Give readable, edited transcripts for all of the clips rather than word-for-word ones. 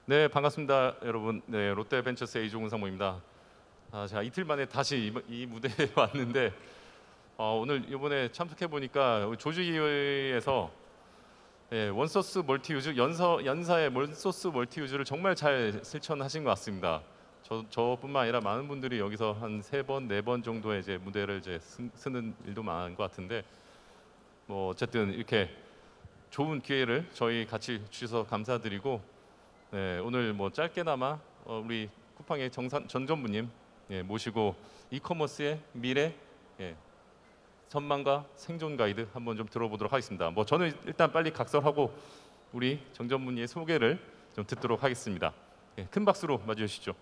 네, 반갑습니다, 여러분. 네, 롯데벤처스의 이종훈 상무입니다. 제가 이틀 만에 다시 이 무대에 왔는데 오늘 이번에 참석해 보니까 조직위에서 원소스 멀티유즈 연사의 원소스 멀티유즈를 정말 잘 실천하신 것 같습니다. 저뿐만 아니라 많은 분들이 여기서 한 3번, 4번 정도의 이제 무대를 이제 쓰는 일도 많은 것 같은데 뭐 어쨌든 이렇게 좋은 기회를 저희 같이 주셔서 감사드리고 네, 오늘 뭐 짧게나마 우리 쿠팡의 전전무님 모시고 이커머스의 미래 전망과 생존 가이드 한번 좀 들어보도록 하겠습니다. 뭐 저는 일단 빨리 각설하고 우리 정전무님의 소개를 좀 듣도록 하겠습니다. 큰 박수로 맞이해 주시죠.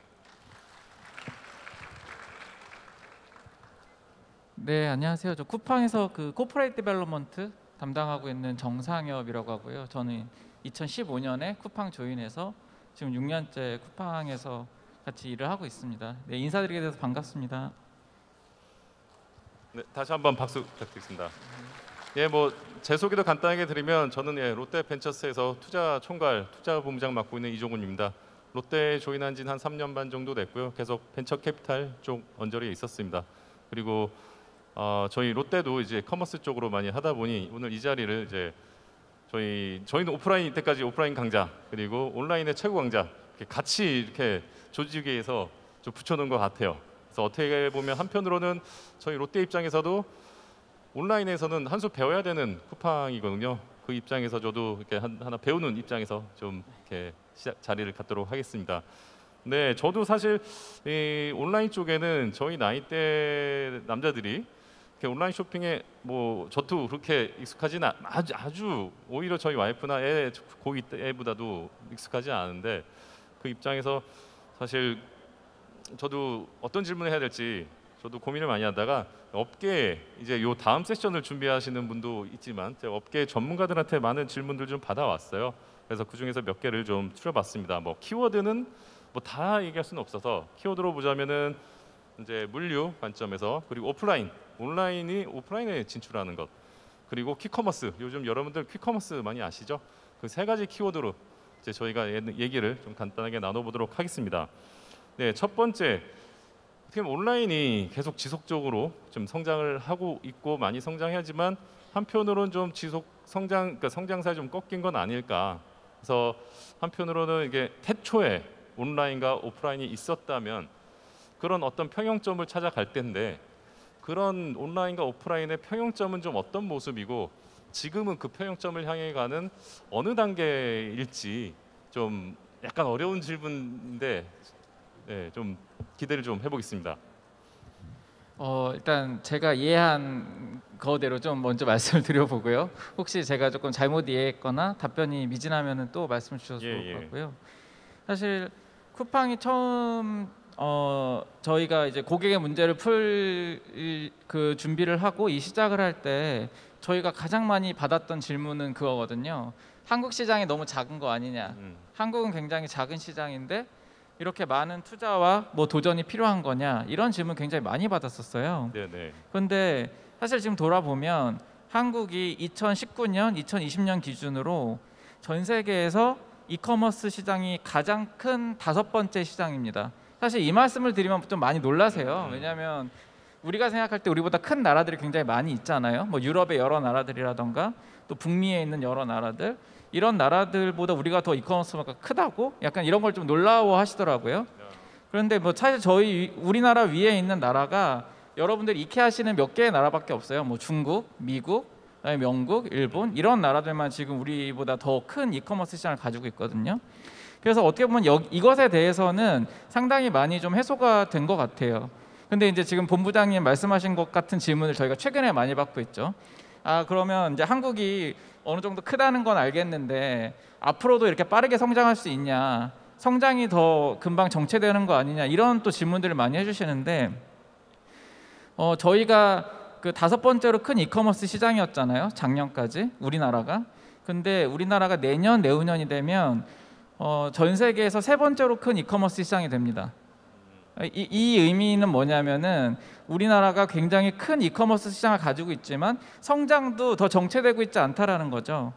네, 안녕하세요. 저 쿠팡에서 그 코퍼레이트 디벨롭먼트 담당하고 있는 정상엽이라고 하고요. 저는 2015년에 쿠팡 조인해서 지금 6년째 쿠팡에서 같이 일을 하고 있습니다. 네, 인사드리게 돼서 반갑습니다. 네, 다시 한번 박수 부탁드리겠습니다. 뭐 제 소개도 간단하게 드리면 저는 롯데벤처스에서 투자 총괄, 투자본부장 맡고 있는 이종훈입니다. 롯데에 조인한 지는 한 3년 반 정도 됐고요. 계속 벤처 캐피탈 쪽 언저리에 있었습니다. 그리고 저희 롯데도 이제 커머스 쪽으로 많이 하다 보니 오늘 이 자리를 이제 저희는 오프라인 이때까지 오프라인 강자 그리고 온라인의 최고 강자 이렇게 같이 이렇게 조직위에서 좀 붙여놓은 것 같아요. 그래서 어떻게 보면 한편으로는 저희 롯데 입장에서도 온라인에서는 한 수 배워야 되는 쿠팡이거든요. 그 입장에서 저도 이렇게 하나 배우는 입장에서 좀 이렇게 자리를 갖도록 하겠습니다. 네, 저도 사실 이 온라인 쪽에는 저희 나이대 남자들이 온라인 쇼핑에 뭐 저도 그렇게 익숙하지는 아주 오히려 저희 와이프나 고2 애보다도 익숙하지 않은데 그 입장에서 사실 저도 어떤 질문을 해야 될지 저도 고민을 많이 하다가 업계에 이제 요 다음 세션을 준비하시는 분도 있지만 제가 업계 전문가들한테 많은 질문들 좀 받아왔어요. 그래서 그 중에서 몇 개를 좀 추려봤습니다. 뭐 키워드는 뭐 다 얘기할 수는 없어서 키워드로 보자면은 이제 물류 관점에서 그리고 온라인이 오프라인에 진출하는 것 그리고 퀵커머스 요즘 여러분들 퀵커머스 많이 아시죠? 그 3가지 키워드로 이제 저희가 얘기를 좀 간단하게 나눠보도록 하겠습니다. 네, 첫 번째 어떻게 보면 온라인이 계속 지속적으로 좀 성장을 하고 있고 많이 성장하지만 한편으로는 좀 그러니까 성장세가 좀 꺾인 건 아닐까. 그래서 한편으로는 이게 태초에 온라인과 오프라인이 있었다면 그런 어떤 평형점을 찾아갈 텐데 그런 온라인과 오프라인의 평형점은 좀 어떤 모습이고 지금은 그 평형점을 향해 가는 어느 단계일지 좀 약간 어려운 질문인데 좀 기대를 좀 해보겠습니다. 일단 제가 이해한 거대로 좀 먼저 말씀을 드려보고요. 혹시 제가 조금 잘못 이해했거나 답변이 미진하면은 또 말씀 주셔도 좋을 것 같고요. 사실 쿠팡이 처음 저희가 이제 고객의 문제를 풀 그 준비를 하고 이 시작을 할 때 저희가 가장 많이 받았던 질문은 그거거든요. 한국 시장이 너무 작은 거 아니냐. 한국은 굉장히 작은 시장인데 이렇게 많은 투자와 뭐 도전이 필요한 거냐 이런 질문 굉장히 많이 받았었어요. 네네. 그런데 사실 지금 돌아보면 한국이 2019년, 2020년 기준으로 전 세계에서 이커머스 시장이 가장 큰 5번째 시장입니다. 사실 이 말씀을 드리면 좀 많이 놀라세요. 왜냐하면 우리가 생각할 때 우리보다 큰 나라들이 굉장히 많이 있잖아요. 뭐 유럽의 여러 나라들이라던가 또 북미에 있는 여러 나라들 이런 나라들보다 우리가 더 이커머스가 크다고 약간 이런 걸 좀 놀라워하시더라고요. 그런데 뭐 사실 우리나라 위에 있는 나라가 여러분들이 이케아시는 몇 개의 나라밖에 없어요. 뭐 중국, 미국, 그다음에 영국, 일본 이런 나라들만 지금 우리보다 더 큰 이커머스 시장을 가지고 있거든요. 그래서 어떻게 보면 이것에 대해서는 상당히 많이 좀 해소가 된 것 같아요. 근데 이제 지금 본부장님 말씀하신 것 같은 질문을 저희가 최근에 많이 받고 있죠. 그러면 이제 한국이 어느 정도 크다는 건 알겠는데 앞으로도 이렇게 빠르게 성장할 수 있냐? 성장이 더 금방 정체되는 거 아니냐? 이런 또 질문들을 많이 해주시는데 저희가 그 5번째로 큰 이커머스 시장이었잖아요. 작년까지 우리나라가. 근데 우리나라가 내년 내후년이 되면 전 세계에서 3번째로 큰 이커머스 시장이 됩니다. 이 의미는 뭐냐면은 우리나라가 굉장히 큰 이커머스 시장을 가지고 있지만 성장도 더 정체되고 있지 않다라는 거죠.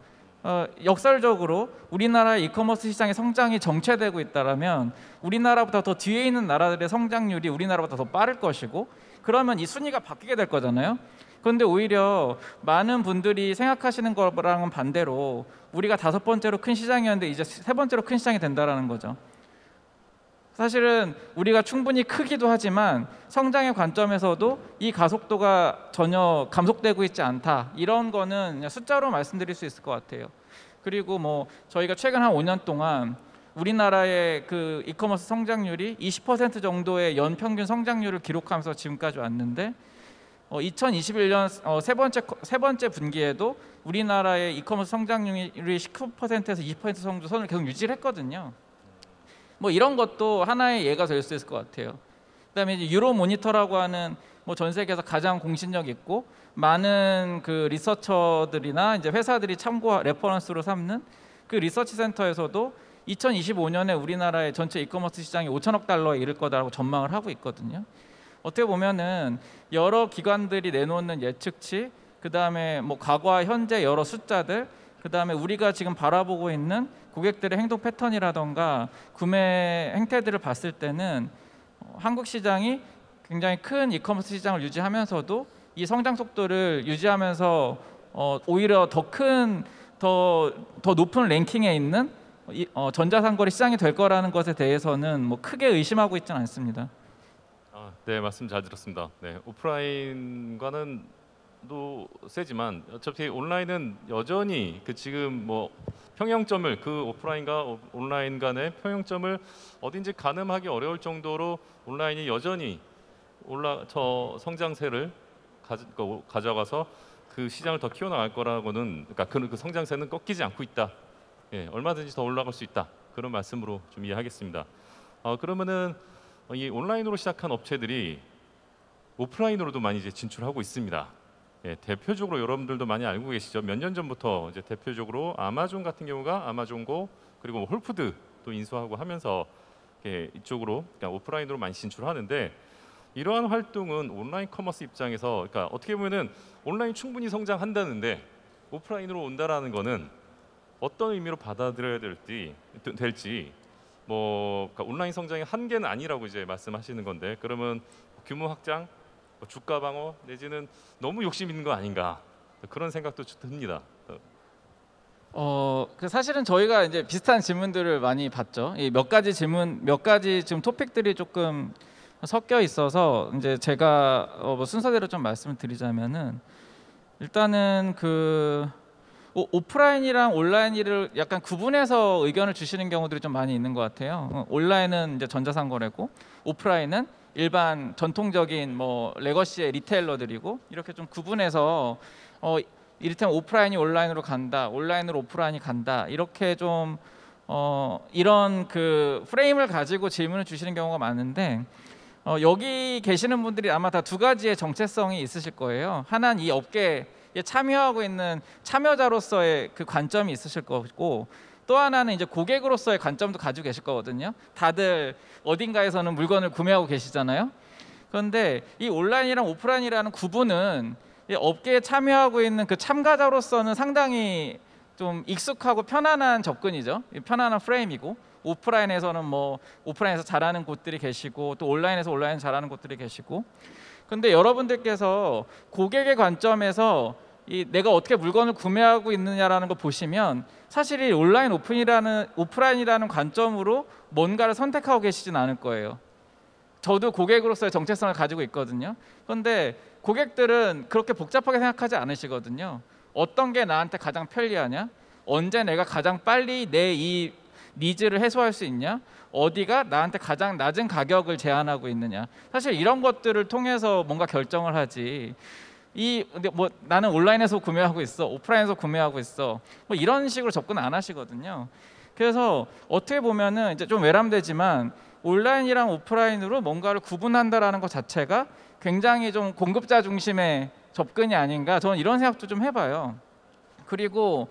역설적으로 우리나라의 이커머스 시장의 성장이 정체되고 있다라면 우리나라보다 더 뒤에 있는 나라들의 성장률이 우리나라보다 더 빠를 것이고, 그러면 이 순위가 바뀌게 될 거잖아요. 그런데 오히려 많은 분들이 생각하시는 거랑은 반대로 우리가 5번째로 큰 시장이었는데 이제 3번째로 큰 시장이 된다라는 거죠. 사실은 우리가 충분히 크기도 하지만 성장의 관점에서도 이 가속도가 전혀 감속되고 있지 않다, 이런 거는 그냥 숫자로 말씀드릴 수 있을 것 같아요. 그리고 뭐 저희가 최근 한 5년 동안 우리나라의 그 이커머스 성장률이 20% 정도의 연평균 성장률을 기록하면서 지금까지 왔는데 2021년 세 번째 분기에도 우리나라의 이커머스 성장률이 19%에서 20% 정도 선을 계속 유지를 했거든요. 뭐 이런 것도 하나의 예가 될 수 있을 것 같아요. 그다음에 이제 유로 모니터라고 하는 뭐 전 세계에서 가장 공신력 있고 많은 그 리서처들이나 이제 회사들이 참고 레퍼런스로 삼는 그 리서치 센터에서도 2025년에 우리나라의 전체 이커머스 시장이 5천억 달러에 이를 거다라고 전망을 하고 있거든요. 어떻게 보면은 여러 기관들이 내놓는 예측치, 그다음에 뭐 과거와 현재 여러 숫자들, 그다음에 우리가 지금 바라보고 있는 고객들의 행동 패턴이라던가 구매 행태들을 봤을 때는 한국 시장이 굉장히 큰 이커머스 시장을 유지하면서도 이 성장 속도를 유지하면서 오히려 더 높은 랭킹에 있는 전자상거래 시장이 될 거라는 것에 대해서는 뭐 크게 의심하고 있지는 않습니다. 네, 말씀 잘 들었습니다. 네, 오프라인과는 도 세지만 어차피 온라인은 여전히 그 지금 뭐 평형점을 그 오프라인과 온라인 간의 평형점을 어딘지 가늠하기 어려울 정도로 온라인이 여전히 저 성장세를 가져가서 그 시장을 더 키워나갈 거라고는, 그러니까 그 성장세는 꺾이지 않고 있다. 예, 얼마든지 더 올라갈 수 있다. 그런 말씀으로 좀 이해하겠습니다. 그러면은 이 온라인으로 시작한 업체들이 오프라인으로도 많이 이제 진출하고 있습니다. 예, 대표적으로 여러분들도 많이 알고 계시죠. 몇 년 전부터 이제 대표적으로 아마존 같은 경우가 아마존고, 그리고 뭐 홀푸드도 인수하고 하면서 이쪽으로, 그러니까 오프라인으로 많이 진출하는데, 이러한 활동은 온라인 커머스 입장에서, 그러니까 어떻게 보면은 온라인 충분히 성장한다는데 오프라인으로 온다라는 거는 어떤 의미로 받아들여야 될지 뭐 그러니까 온라인 성장의 한계는 아니라고 이제 말씀하시는 건데, 그러면 규모 확장, 주가 방어 내지는 너무 욕심 있는 거 아닌가, 그런 생각도 듭니다. 그 사실은 저희가 이제 비슷한 질문들을 많이 받죠. 이 몇 가지 지금 토픽들이 조금 섞여 있어서 이제 제가 뭐 순서대로 좀 말씀을 드리자면은, 일단은 그 오프라인이랑 온라인을 약간 구분해서 의견을 주시는 경우들이 좀 많이 있는 것 같아요. 온라인은 이제 전자상거래고 오프라인은 일반 전통적인 뭐 레거시의 리테일러들이고, 이렇게 좀 구분해서 이를테면 오프라인이 온라인으로 간다, 온라인으로 오프라인이 간다, 이렇게 좀 이런 그 프레임을 가지고 질문을 주시는 경우가 많은데, 여기 계시는 분들이 아마 다 두 가지의 정체성이 있으실 거예요. 하나는 이 업계에 참여하고 있는 참여자로서의 그 관점이 있으실 거고, 또 하나는 이제 고객으로서의 관점도 가지고 계실 거거든요. 다들 어딘가에서는 물건을 구매하고 계시잖아요. 그런데 이 온라인이랑 오프라인이라는 구분은 이 업계에 참여하고 있는 그 참가자로서는 상당히 좀 익숙하고 편안한 접근이죠. 편안한 프레임이고, 오프라인에서는 뭐 오프라인에서 잘하는 곳들이 계시고 또 온라인에서 온라인 잘하는 곳들이 계시고, 근데 여러분들께서 고객의 관점에서 내가 어떻게 물건을 구매하고 있느냐라는 거 보시면 사실 이 온라인 오프라인이라는 관점으로 뭔가를 선택하고 계시진 않을 거예요. 저도 고객으로서의 정체성을 가지고 있거든요. 그런데 고객들은 그렇게 복잡하게 생각하지 않으시거든요. 어떤 게 나한테 가장 편리하냐? 언제 내가 가장 빨리 내 이 니즈를 해소할 수 있냐? 어디가 나한테 가장 낮은 가격을 제한하고 있느냐? 사실 이런 것들을 통해서 뭔가 결정을 하지. 근데 뭐 나는 온라인에서 구매하고 있어, 오프라인에서 구매하고 있어, 뭐 이런 식으로 접근 안 하시거든요. 그래서 어떻게 보면은 이제 좀 외람되지만 온라인이랑 오프라인으로 뭔가를 구분한다라는 것 자체가 굉장히 좀 공급자 중심의 접근이 아닌가, 저는 이런 생각도 좀 해봐요. 그리고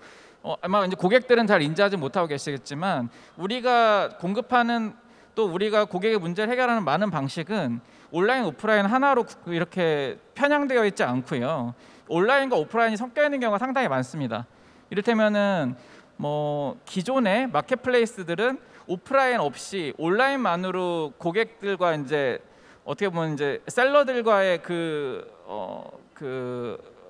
아마 이제 고객들은 잘 인지하지 못하고 계시겠지만 우리가 공급하는, 또 우리가 고객의 문제를 해결하는 많은 방식은 온라인, 오프라인 하나로 이렇게 편향되어 있지 않고요. 온라인과 오프라인이 섞여 있는 경우가 상당히 많습니다. 이를테면은 뭐 기존의 마켓플레이스들은 오프라인 없이 온라인만으로 고객들과 이제 어떻게 보면 이제 셀러들과의 그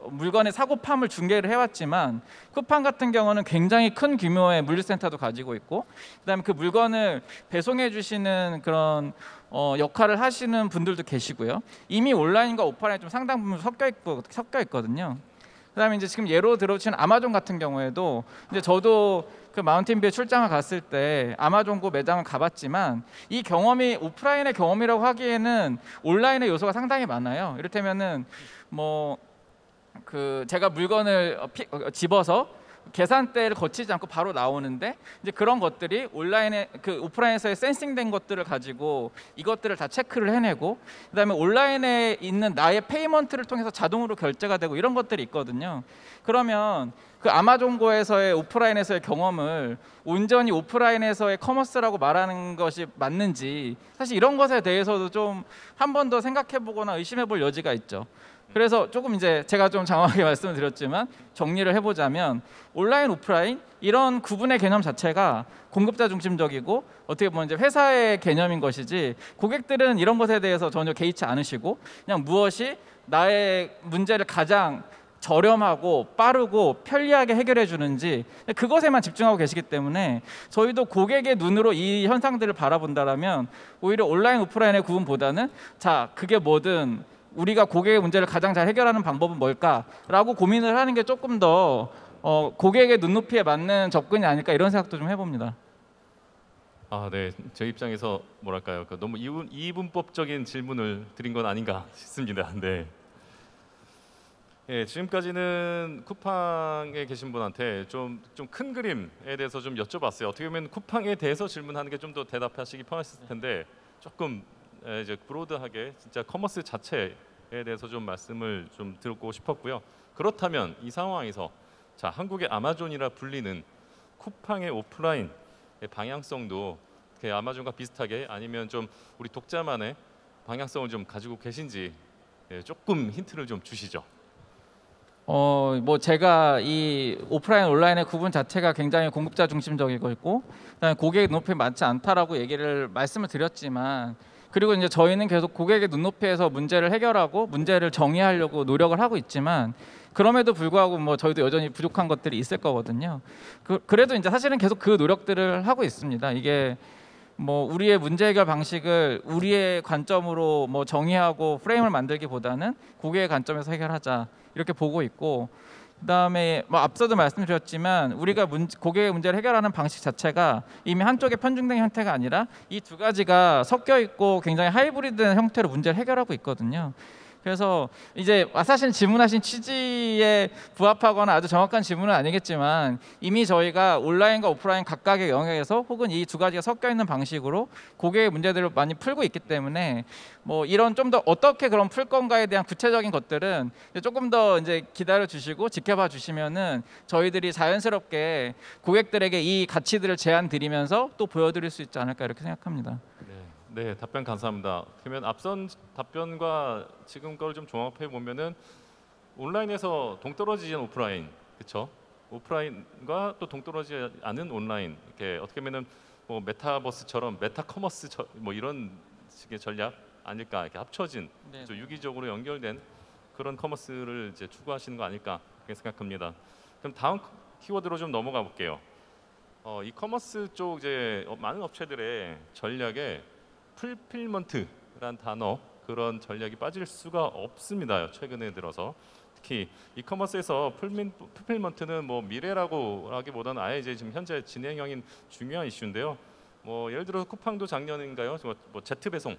물건의 사고팜을 중개를 해왔지만 쿠팡 같은 경우는 굉장히 큰 규모의 물류센터도 가지고 있고 그다음에 그 물건을 배송해 주시는 그런 역할을 하시는 분들도 계시고요. 이미 온라인과 오프라인 좀 상당 부분 섞여 있거든요. 그다음에 이제 지금 예로 들어주신 아마존 같은 경우에도 이제 저도 그 마운틴뷰에 출장을 갔을 때 아마존고 매장을 가봤지만 이 경험이 오프라인의 경험이라고 하기에는 온라인의 요소가 상당히 많아요. 이를테면은 뭐 그 제가 물건을 집어서 계산대를 거치지 않고 바로 나오는데 이제 그런 것들이 온라인에 그 오프라인에서의 센싱된 것들을 가지고 이것들을 다 체크를 해내고 그다음에 온라인에 있는 나의 페이먼트를 통해서 자동으로 결제가 되고 이런 것들이 있거든요. 그러면 그 아마존고에서의 오프라인에서의 경험을 온전히 오프라인에서의 커머스라고 말하는 것이 맞는지 사실 이런 것에 대해서도 좀 한 번 더 생각해보거나 의심해볼 여지가 있죠. 그래서 조금 이제 제가 좀 장황하게 말씀을 드렸지만 정리를 해보자면 온라인, 오프라인 이런 구분의 개념 자체가 공급자 중심적이고 어떻게 보면 이제 회사의 개념인 것이지 고객들은 이런 것에 대해서 전혀 개의치 않으시고 그냥 무엇이 나의 문제를 가장 저렴하고 빠르고 편리하게 해결해 주는지 그것에만 집중하고 계시기 때문에 저희도 고객의 눈으로 이 현상들을 바라본다라면 오히려 온라인, 오프라인의 구분보다는 자 그게 뭐든 우리가 고객의 문제를 가장 잘 해결하는 방법은 뭘까라고 고민을 하는 게 조금 더 고객의 눈높이에 맞는 접근이 아닐까 이런 생각도 좀 해봅니다. 아, 네. 제 입장에서 뭐랄까요? 너무 이분법적인 질문을 드린 건 아닌가 싶습니다. 네. 예, 지금까지는 쿠팡에 계신 분한테 좀 큰 그림에 대해서 좀 여쭤봤어요. 어떻게 보면 쿠팡에 대해서 질문하는 게 좀 더 대답하시기 편하실 텐데 조금 이제 브로드하게 진짜 커머스 자체에 대해서 좀 말씀을 좀 듣고 싶었고요. 그렇다면 이 상황에서 자 한국의 아마존이라 불리는 쿠팡의 오프라인 방향성도 아마존과 비슷하게 아니면 좀 우리 독자만의 방향성을 좀 가지고 계신지 조금 힌트를 좀 주시죠. 뭐 제가 이 오프라인 온라인의 구분 자체가 굉장히 공급자 중심적이고 있고 그다음에 고객의 눈높이에 맞지 않다라고 말씀을 드렸지만 그리고 이제 저희는 계속 고객의 눈높이에서 문제를 해결하고 문제를 정의하려고 노력을 하고 있지만 그럼에도 불구하고 뭐 저희도 여전히 부족한 것들이 있을 거거든요. 그래도 이제 사실은 계속 그 노력들을 하고 있습니다. 이게 뭐 우리의 문제 해결 방식을 우리의 관점으로 뭐 정의하고 프레임을 만들기보다는 고객의 관점에서 해결하자 이렇게 보고 있고 그다음에 뭐 앞서도 말씀드렸지만 우리가 고객의 문제를 해결하는 방식 자체가 이미 한쪽에 편중된 형태가 아니라 이 두 가지가 섞여 있고 굉장히 하이브리드된 형태로 문제를 해결하고 있거든요. 그래서 이제 사실 질문하신 취지에 부합하거나 아주 정확한 질문은 아니겠지만 이미 저희가 온라인과 오프라인 각각의 영역에서 혹은 이 두 가지가 섞여 있는 방식으로 고객의 문제들을 많이 풀고 있기 때문에 뭐 이런 좀 더 어떻게 그럼 풀 건가에 대한 구체적인 것들은 조금 더 이제 기다려 주시고 지켜봐 주시면은 저희들이 자연스럽게 고객들에게 이 가치들을 제안 드리면서 또 보여드릴 수 있지 않을까 이렇게 생각합니다. 네, 답변 감사합니다. 그러면 앞선 답변과 지금 걸 좀 종합해 보면은 온라인에서 동떨어지지 않은 오프라인, 그렇죠? 오프라인과 또 동떨어지지 않은 온라인, 이렇게 어떻게 보면은 뭐 메타버스처럼 메타커머스 뭐 이런 식의 전략 아닐까, 이렇게 합쳐진 유기적으로 연결된 그런 커머스를 이제 추구하시는 거 아닐까 그렇게 생각합니다. 그럼 다음 키워드로 좀 넘어가 볼게요. 이커머스 쪽 이제 많은 업체들의 전략에 풀필먼트란 단어 그런 전략이 빠질 수가 없습니다. 최근에 들어서 특히 이커머스에서 풀필먼트는 뭐 미래라고 하기보다는 아예 이제 지금 현재 진행형인 중요한 이슈인데요. 뭐 예를 들어 쿠팡도 작년인가요? 뭐 제트 배송을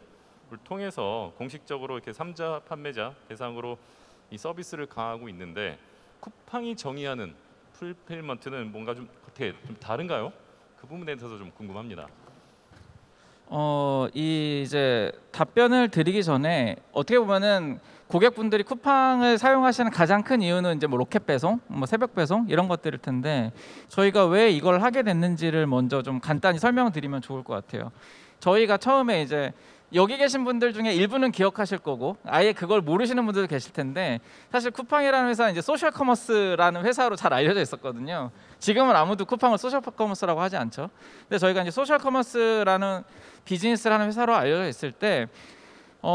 통해서 공식적으로 이렇게 3자 판매자 대상으로 이 서비스를 강화하고 있는데 쿠팡이 정의하는 풀필먼트는 뭔가 좀 어떻게 좀 다른가요? 그 부분에 대해서 좀 궁금합니다. 이제 답변을 드리기 전에 어떻게 보면은 고객분들이 쿠팡을 사용하시는 가장 큰 이유는 이제 뭐 로켓 배송, 뭐 새벽 배송 이런 것들일 텐데 저희가 왜 이걸 하게 됐는지를 먼저 좀 간단히 설명드리면 좋을 것 같아요. 저희가 처음에 이제 여기 계신 분들 중에 일부는 기억하실 거고 아예 그걸 모르시는 분들도 계실 텐데 사실 쿠팡이라는 회사는 이제 소셜 커머스라는 회사로 잘 알려져 있었거든요. 지금은 아무도 쿠팡을 소셜 커머스라고 하지 않죠. 근데 저희가 이제 소셜 커머스라는 비즈니스를 하는 회사로 알려져 있을 때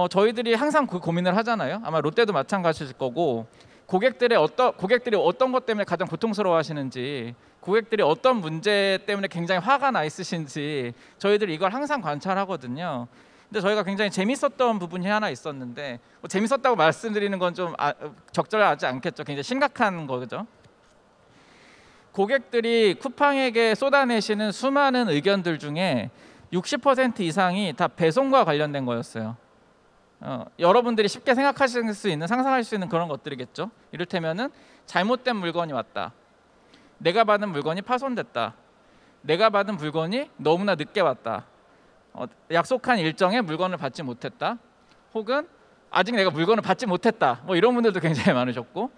저희들이 항상 그 고민을 하잖아요. 아마 롯데도 마찬가지일 거고 고객들이 어떤 것 때문에 가장 고통스러워하시는지, 고객들이 어떤 문제 때문에 굉장히 화가 나 있으신지 저희들이 이걸 항상 관찰하거든요. 근데 저희가 굉장히 재밌었던 부분이 하나 있었는데 재밌었다고 말씀드리는 건 좀 적절하지 않겠죠. 굉장히 심각한 거죠. 고객들이 쿠팡에게 쏟아내시는 수많은 의견들 중에 60% 이상이 다 배송과 관련된 거였어요. 여러분들이 쉽게 생각하실 수 있는, 상상할 수 있는 그런 것들이겠죠. 이를테면은 잘못된 물건이 왔다, 내가 받은 물건이 파손됐다, 내가 받은 물건이 너무나 늦게 왔다, 약속한 일정에 물건을 받지 못했다, 혹은 아직 내가 물건을 받지 못했다, 뭐 이런 분들도 굉장히 많으셨고,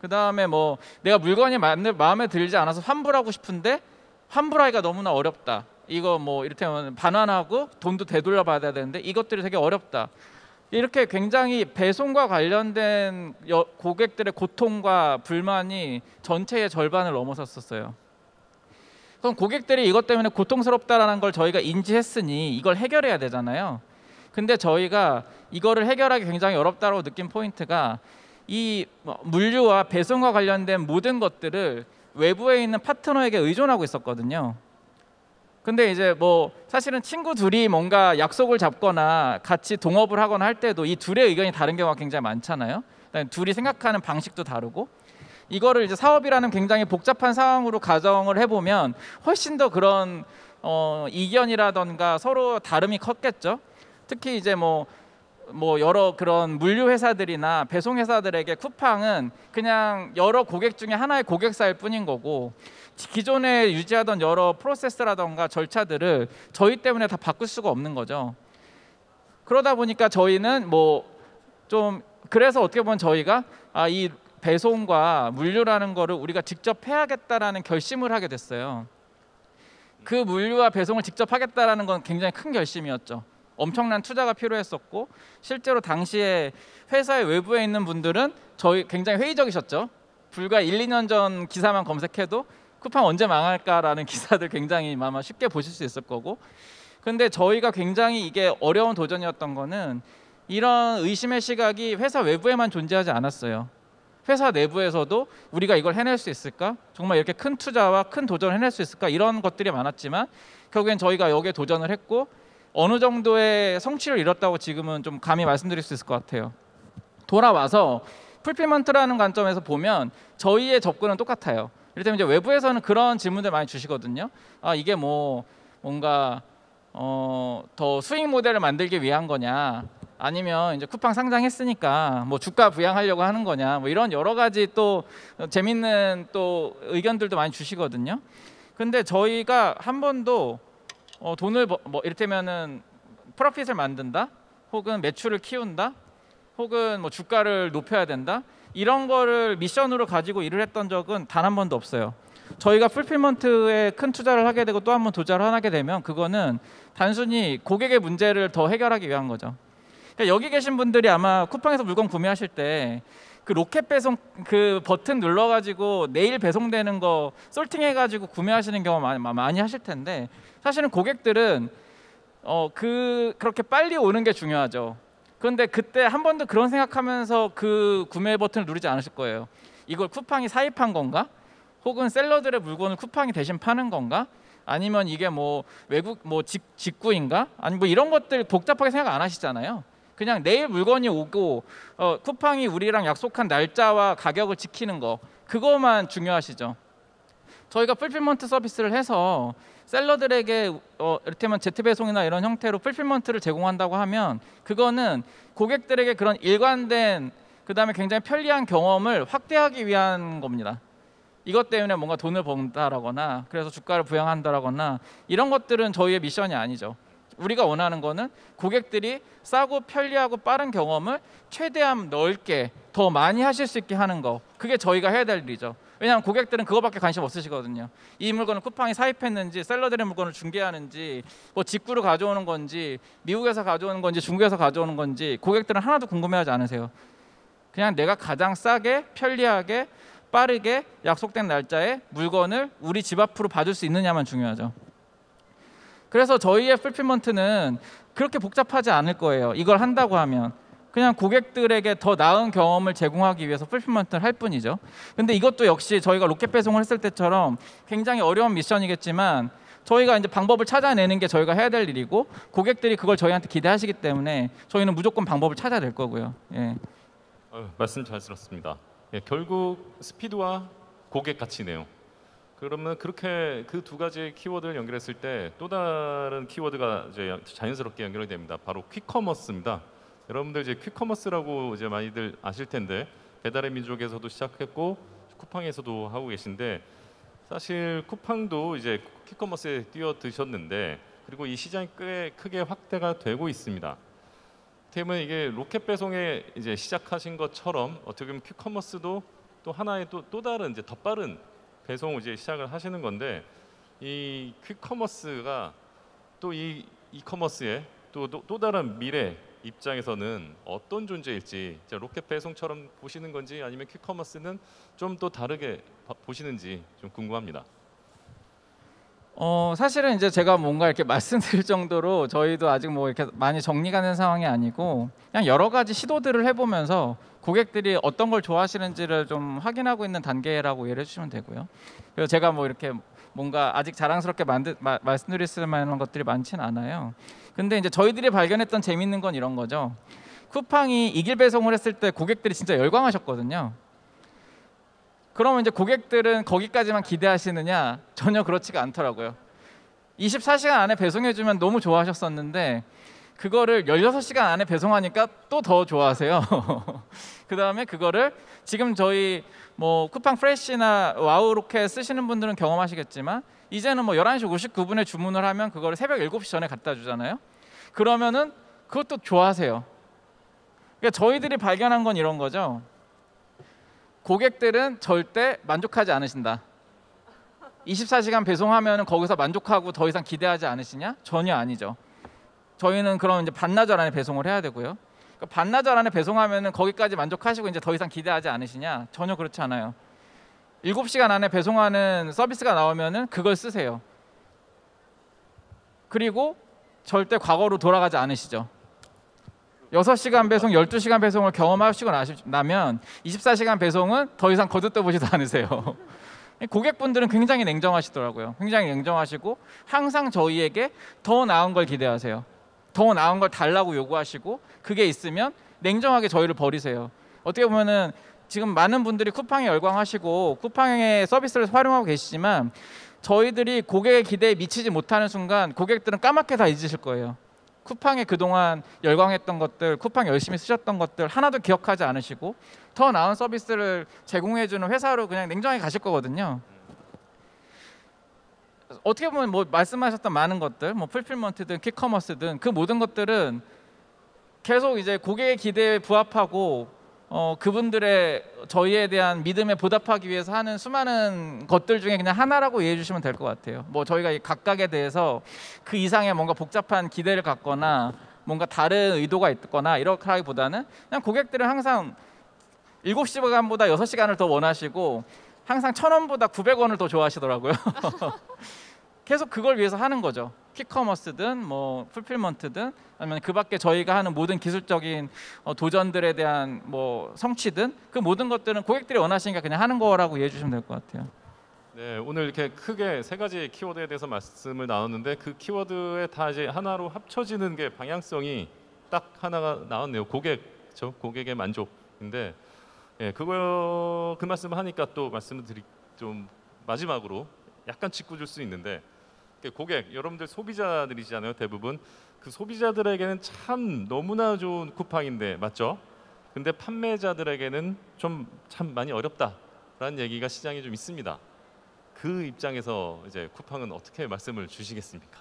그 다음에 뭐 내가 물건이 마음에 들지 않아서 환불하고 싶은데 환불하기가 너무나 어렵다, 이거 뭐 이를테면 반환하고 돈도 되돌려 받아야 되는데 이것들이 되게 어렵다. 이렇게 굉장히 배송과 관련된 고객들의 고통과 불만이 전체의 절반을 넘어섰었어요. 그럼 고객들이 이것 때문에 고통스럽다라는 걸 저희가 인지했으니 이걸 해결해야 되잖아요. 근데 저희가 이거를 해결하기 굉장히 어렵다고 느낀 포인트가 이 물류와 배송과 관련된 모든 것들을 외부에 있는 파트너에게 의존하고 있었거든요. 근데 이제 뭐 사실은 친구 둘이 뭔가 약속을 잡거나 같이 동업을 하거나 할 때도 이 둘의 의견이 다른 경우가 굉장히 많잖아요. 둘이 생각하는 방식도 다르고, 이거를 이제 사업이라는 굉장히 복잡한 상황으로 가정을 해보면 훨씬 더 그런 이견이라던가 서로 다름이 컸겠죠. 특히 이제 뭐 여러 그런 물류 회사들이나 배송 회사들에게 쿠팡은 그냥 여러 고객 중에 하나의 고객사일 뿐인 거고, 기존에 유지하던 여러 프로세스라던가 절차들을 저희 때문에 다 바꿀 수가 없는 거죠. 그러다 보니까 저희는 그래서 어떻게 보면 저희가 이 배송과 물류라는 거를 우리가 직접 해야겠다라는 결심을 하게 됐어요. 그 물류와 배송을 직접 하겠다라는 건 굉장히 큰 결심이었죠. 엄청난 투자가 필요했었고, 실제로 당시에 회사의 외부에 있는 분들은 저희 굉장히 회의적이셨죠. 불과 1, 2년 전 기사만 검색해도 쿠팡 언제 망할까라는 기사들 굉장히 아마 쉽게 보실 수 있을 거고, 근데 저희가 굉장히 이게 어려운 도전이었던 거는 이런 의심의 시각이 회사 외부에만 존재하지 않았어요. 회사 내부에서도 우리가 이걸 해낼 수 있을까? 정말 이렇게 큰 투자와 큰 도전을 해낼 수 있을까? 이런 것들이 많았지만 결국엔 저희가 여기에 도전을 했고 어느 정도의 성취를 이뤘다고 지금은 좀 감히 말씀드릴 수 있을 것 같아요. 돌아와서 풀필먼트라는 관점에서 보면 저희의 접근은 똑같아요. 이를테면 이제 외부에서는 그런 질문들 많이 주시거든요. 이게 뭔가 더 수익 모델을 만들기 위한 거냐, 아니면 이제 쿠팡 상장했으니까 뭐 주가 부양하려고 하는 거냐, 뭐 이런 여러 가지 또 재밌는 또 의견들도 많이 주시거든요. 근데 저희가 한 번도 돈을 이를테면은 프로핏을 만든다, 혹은 매출을 키운다, 혹은 뭐 주가를 높여야 된다, 이런 거를 미션으로 가지고 일을 했던 적은 단 한 번도 없어요. 저희가 풀필먼트에 큰 투자를 하게 되고 또 한 번 도전을 하게 되면 그거는 단순히 고객의 문제를 더 해결하기 위한 거죠. 그러니까 여기 계신 분들이 아마 쿠팡에서 물건 구매하실 때 그 로켓 배송 그 버튼 눌러가지고 내일 배송되는 거 솔팅해가지고 구매하시는 경우 많이 하실 텐데, 사실은 고객들은 그렇게 빨리 오는 게 중요하죠. 그런데 그때 한 번도 그런 생각하면서 그 구매 버튼을 누르지 않으실 거예요. 이걸 쿠팡이 사입한 건가? 혹은 셀러들의 물건을 쿠팡이 대신 파는 건가? 아니면 이게 뭐 외국 직구인가? 아니 뭐 이런 것들 복잡하게 생각 안 하시잖아요. 그냥 내일 물건이 오고 쿠팡이 우리랑 약속한 날짜와 가격을 지키는 거, 그거만 중요하시죠. 저희가 풀필먼트 서비스를 해서 셀러들에게 이를테면 제트배송이나 이런 형태로 풀필먼트를 제공한다고 하면 그거는 고객들에게 그런 일관된, 그 다음에 굉장히 편리한 경험을 확대하기 위한 겁니다. 이것 때문에 뭔가 돈을 번다라거나 그래서 주가를 부양한다라거나 이런 것들은 저희의 미션이 아니죠. 우리가 원하는 거는 고객들이 싸고 편리하고 빠른 경험을 최대한 넓게 더 많이 하실 수 있게 하는 거, 그게 저희가 해야 될 일이죠. 왜냐하면 고객들은 그거밖에 관심 없으시거든요. 이 물건을 쿠팡이 사입했는지, 셀러들의 물건을 중개하는지, 뭐 직구로 가져오는 건지, 미국에서 가져오는 건지, 중국에서 가져오는 건지 고객들은 하나도 궁금해하지 않으세요. 그냥 내가 가장 싸게, 편리하게, 빠르게 약속된 날짜에 물건을 우리 집 앞으로 봐줄 수 있느냐만 중요하죠. 그래서 저희의 풀필먼트는 그렇게 복잡하지 않을 거예요. 이걸 한다고 하면 그냥 고객들에게 더 나은 경험을 제공하기 위해서 풀필먼트를 할 뿐이죠. 근데 이것도 역시 저희가 로켓 배송을 했을 때처럼 굉장히 어려운 미션이겠지만 저희가 이제 방법을 찾아내는 게 저희가 해야 될 일이고 고객들이 그걸 저희한테 기대하시기 때문에 저희는 무조건 방법을 찾아낼 거고요. 예. 말씀 잘 들었습니다. 예, 결국 스피드와 고객 가치네요. 그러면 그렇게 그 두 가지 키워드를 연결했을 때 또 다른 키워드가 이제 자연스럽게 연결이 됩니다. 바로 퀵커머스입니다. 여러분들 이제 퀵커머스라고 이제 많이들 아실 텐데 배달의 민족에서도 시작했고 쿠팡에서도 하고 계신데 사실 쿠팡도 이제 퀵커머스에 뛰어드셨는데 그리고 이 시장이 꽤 크게 확대가 되고 있습니다. 어떻게 보면 이게 로켓 배송에 이제 시작하신 것처럼 어떻게 보면 퀵커머스도 또 하나의 또 다른 이제 더 빠른 배송을 이제 시작을 하시는 건데 이 퀵커머스가 또 이 이커머스의 또 다른 미래 입장에서는 어떤 존재일지 로켓 배송처럼 보시는 건지 아니면 퀵커머스는 좀 또 다르게 보시는지 좀 궁금합니다. 사실은 이제 제가 뭔가 이렇게 말씀드릴 정도로 저희도 아직 뭐 이렇게 많이 정리가 된 상황이 아니고 그냥 여러 가지 시도들을 해보면서 고객들이 어떤 걸 좋아하시는지를 좀 확인하고 있는 단계라고 이해해 주시면 되고요. 그리고 제가 뭐 이렇게 뭔가 아직 자랑스럽게 말씀드릴 만한 것들이 많지는 않아요. 근데 이제 저희들이 발견했던 재밌는 건 이런 거죠. 쿠팡이 이길 배송을 했을 때 고객들이 진짜 열광하셨거든요. 그러면 이제 고객들은 거기까지만 기대하시느냐? 전혀 그렇지가 않더라고요. 24시간 안에 배송해주면 너무 좋아하셨었는데 그거를 16시간 안에 배송하니까 또 더 좋아하세요. 그 다음에 그거를 지금 저희 뭐 쿠팡 프레시나 와우 로켓 쓰시는 분들은 경험하시겠지만 이제는 뭐 11시 59분에 주문을 하면 그거를 새벽 7시 전에 갖다 주잖아요. 그러면은 그것도 좋아하세요. 그러니까 저희들이 발견한 건 이런 거죠. 고객들은 절대 만족하지 않으신다. 24시간 배송하면 거기서 만족하고 더 이상 기대하지 않으시냐? 전혀 아니죠. 저희는 그럼 이제 반나절 안에 배송을 해야 되고요. 그러니까 반나절 안에 배송하면 거기까지 만족하시고 이제 더 이상 기대하지 않으시냐? 전혀 그렇지 않아요. 7시간 안에 배송하는 서비스가 나오면은 그걸 쓰세요. 그리고 절대 과거로 돌아가지 않으시죠. 6시간 배송, 12시간 배송을 경험하시고 나면 24시간 배송은 더 이상 거듭떠보지도 않으세요. 고객분들은 굉장히 냉정하시더라고요. 굉장히 냉정하시고 항상 저희에게 더 나은 걸 기대하세요. 더 나은 걸 달라고 요구하시고 그게 있으면 냉정하게 저희를 버리세요. 어떻게 보면은 지금 많은 분들이 쿠팡에 열광하시고 쿠팡의 서비스를 활용하고 계시지만 저희들이 고객의 기대에 미치지 못하는 순간 고객들은 까맣게 다 잊으실 거예요. 쿠팡에 그동안 열광했던 것들, 쿠팡 열심히 쓰셨던 것들 하나도 기억하지 않으시고 더 나은 서비스를 제공해주는 회사로 그냥 냉정하게 가실 거거든요. 어떻게 보면 뭐 말씀하셨던 많은 것들, 뭐 풀필먼트든 퀵커머스든 그 모든 것들은 계속 이제 고객의 기대에 부합하고 그분들의 저희에 대한 믿음에 보답하기 위해서 하는 수많은 것들 중에 그냥 하나라고 이해해 주시면 될 것 같아요. 뭐 저희가 이 각각에 대해서 그 이상의 뭔가 복잡한 기대를 갖거나 뭔가 다른 의도가 있거나 이렇게 하기보다는 그냥 고객들은 항상 7시간보다 6시간을 더 원하시고 항상 1,000원보다 900원을 더 좋아하시더라고요. 계속 그걸 위해서 하는 거죠. 퀵커머스든 뭐 풀필먼트든 아니면 그 밖에 저희가 하는 모든 기술적인 도전들에 대한 뭐 성취든 그 모든 것들은 고객들이 원하시니까 그냥 하는 거라고 이해해 주시면 될 것 같아요. 네, 오늘 이렇게 크게 세 가지 키워드에 대해서 말씀을 나눴는데 그 키워드에 다 이제 하나로 합쳐지는 게 방향성이 딱 하나가 나왔네요. 고객죠, 고객의 만족인데, 예, 그거 그 말씀을 하니까 또 말씀을 좀 마지막으로 약간 짚고 줄 수 있는데, 고객 여러분들 소비자들이시잖아요. 대부분 그 소비자들에게는 참 너무나 좋은 쿠팡인데 맞죠? 근데 판매자들에게는 좀 참 많이 어렵다라는 얘기가 시장에 좀 있습니다. 그 입장에서 이제 쿠팡은 어떻게 말씀을 주시겠습니까?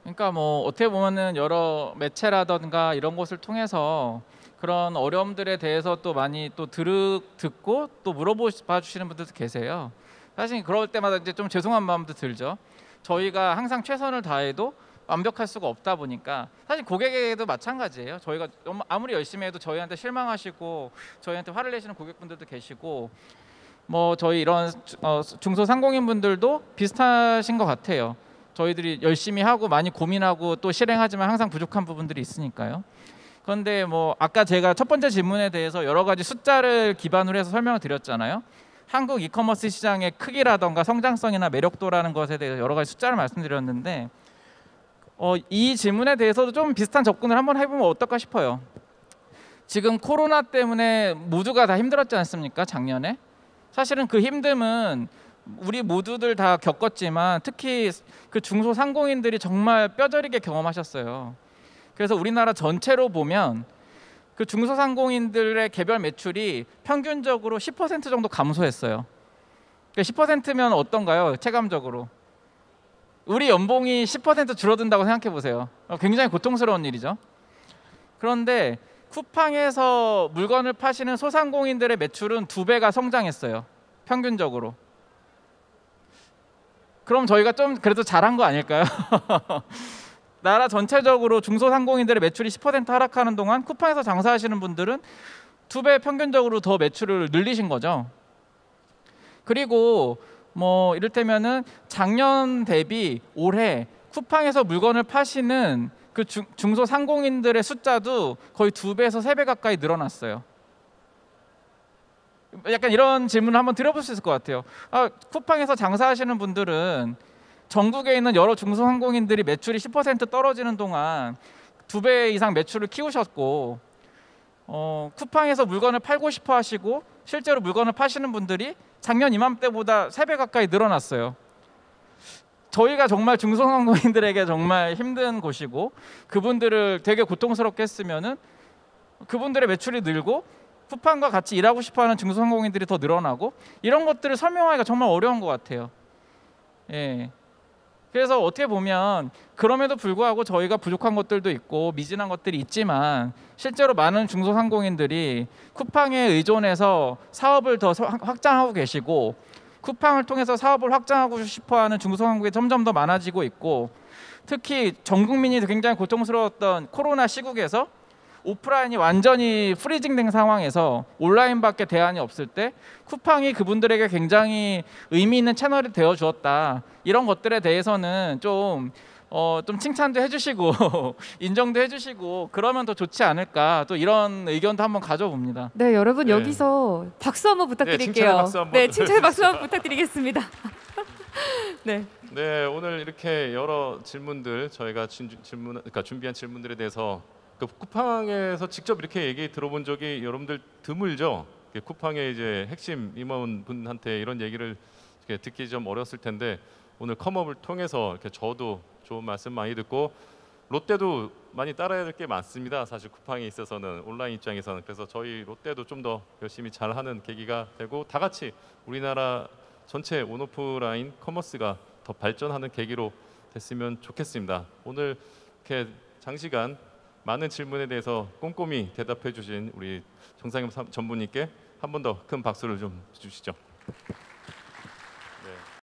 그러니까 뭐 어떻게 보면은 여러 매체라던가 이런 것을 통해서 그런 어려움들에 대해서 또 많이 또 듣고 또 물어봐 주시는 분들도 계세요. 사실 그럴 때마다 이제 좀 죄송한 마음도 들죠. 저희가 항상 최선을 다해도 완벽할 수가 없다 보니까 사실 고객에게도 마찬가지예요. 저희가 아무리 열심히 해도 저희한테 실망하시고 저희한테 화를 내시는 고객분들도 계시고 뭐 저희 이런 중소상공인 분들도 비슷하신 것 같아요. 저희들이 열심히 하고 많이 고민하고 또 실행하지만 항상 부족한 부분들이 있으니까요. 그런데 뭐 아까 제가 첫 번째 질문에 대해서 여러 가지 숫자를 기반으로 해서 설명을 드렸잖아요. 한국 이커머스 시장의 크기라던가 성장성이나 매력도라는 것에 대해서 여러 가지 숫자를 말씀드렸는데 이 질문에 대해서도 좀 비슷한 접근을 한번 해보면 어떨까 싶어요. 지금 코로나 때문에 모두가 다 힘들었지 않습니까? 작년에. 사실은 그 힘듦은 우리 모두들 다 겪었지만 특히 그 중소상공인들이 정말 뼈저리게 경험하셨어요. 그래서 우리나라 전체로 보면 그 중소상공인들의 개별 매출이 평균적으로 10% 정도 감소했어요. 10%면 어떤가요? 체감적으로. 우리 연봉이 10% 줄어든다고 생각해 보세요. 굉장히 고통스러운 일이죠. 그런데 쿠팡에서 물건을 파시는 소상공인들의 매출은 2배가 성장했어요. 평균적으로. 그럼 저희가 좀 그래도 잘한 거 아닐까요? 나라 전체적으로 중소상공인들의 매출이 10% 하락하는 동안 쿠팡에서 장사하시는 분들은 2배 평균적으로 더 매출을 늘리신 거죠. 그리고 뭐 이를테면은 작년 대비 올해 쿠팡에서 물건을 파시는 그 중소상공인들의 숫자도 거의 2배에서 3배 가까이 늘어났어요. 약간 이런 질문을 한번 드려볼 수 있을 것 같아요. 쿠팡에서 장사하시는 분들은 전국에 있는 여러 중소상공인들이 매출이 10% 떨어지는 동안 2배 이상 매출을 키우셨고 쿠팡에서 물건을 팔고 싶어 하시고 실제로 물건을 파시는 분들이 작년 이맘때보다 3배 가까이 늘어났어요. 저희가 정말 중소상공인들에게 정말 힘든 곳이고 그분들을 되게 고통스럽게 했으면은 그분들의 매출이 늘고 쿠팡과 같이 일하고 싶어하는 중소상공인들이 더 늘어나고 이런 것들을 설명하기가 정말 어려운 것 같아요. 예. 그래서 어떻게 보면 그럼에도 불구하고 저희가 부족한 것들도 있고 미진한 것들이 있지만 실제로 많은 중소상공인들이 쿠팡에 의존해서 사업을 더 확장하고 계시고 쿠팡을 통해서 사업을 확장하고 싶어하는 중소상공인이 점점 더 많아지고 있고 특히 전 국민이 굉장히 고통스러웠던 코로나 시국에서 오프라인이 완전히 프리징된 상황에서 온라인밖에 대안이 없을 때 쿠팡이 그분들에게 굉장히 의미 있는 채널이 되어 주었다. 이런 것들에 대해서는 좀 칭찬도 해주시고 인정도 해주시고 그러면 더 좋지 않을까 또 이런 의견도 한번 가져봅니다. 네, 여러분 네. 여기서 박수 한번 부탁드릴게요. 칭찬의 박수 한번. 네, 칭찬의 박수 한번 부탁드리겠습니다. 네. 네, 오늘 이렇게 여러 질문들 저희가 준비한 질문들에 대해서 그 쿠팡에서 직접 이렇게 얘기 들어본 적이 여러분들 드물죠. 쿠팡의 이제 핵심 임원분한테 이런 얘기를 이렇게 듣기 좀 어렸을 텐데 오늘 컴업을 통해서 이렇게 저도 좋은 말씀 많이 듣고 롯데도 많이 따라야 될 게 많습니다. 사실 쿠팡에 있어서는 온라인 입장에서는 그래서 저희 롯데도 좀 더 열심히 잘하는 계기가 되고 다 같이 우리나라 전체 온오프라인 커머스가 더 발전하는 계기로 됐으면 좋겠습니다. 오늘 이렇게 장시간 많은 질문에 대해서 꼼꼼히 대답해 주신 우리 정상임 전무님께 한 번 더 큰 박수를 좀 주시죠.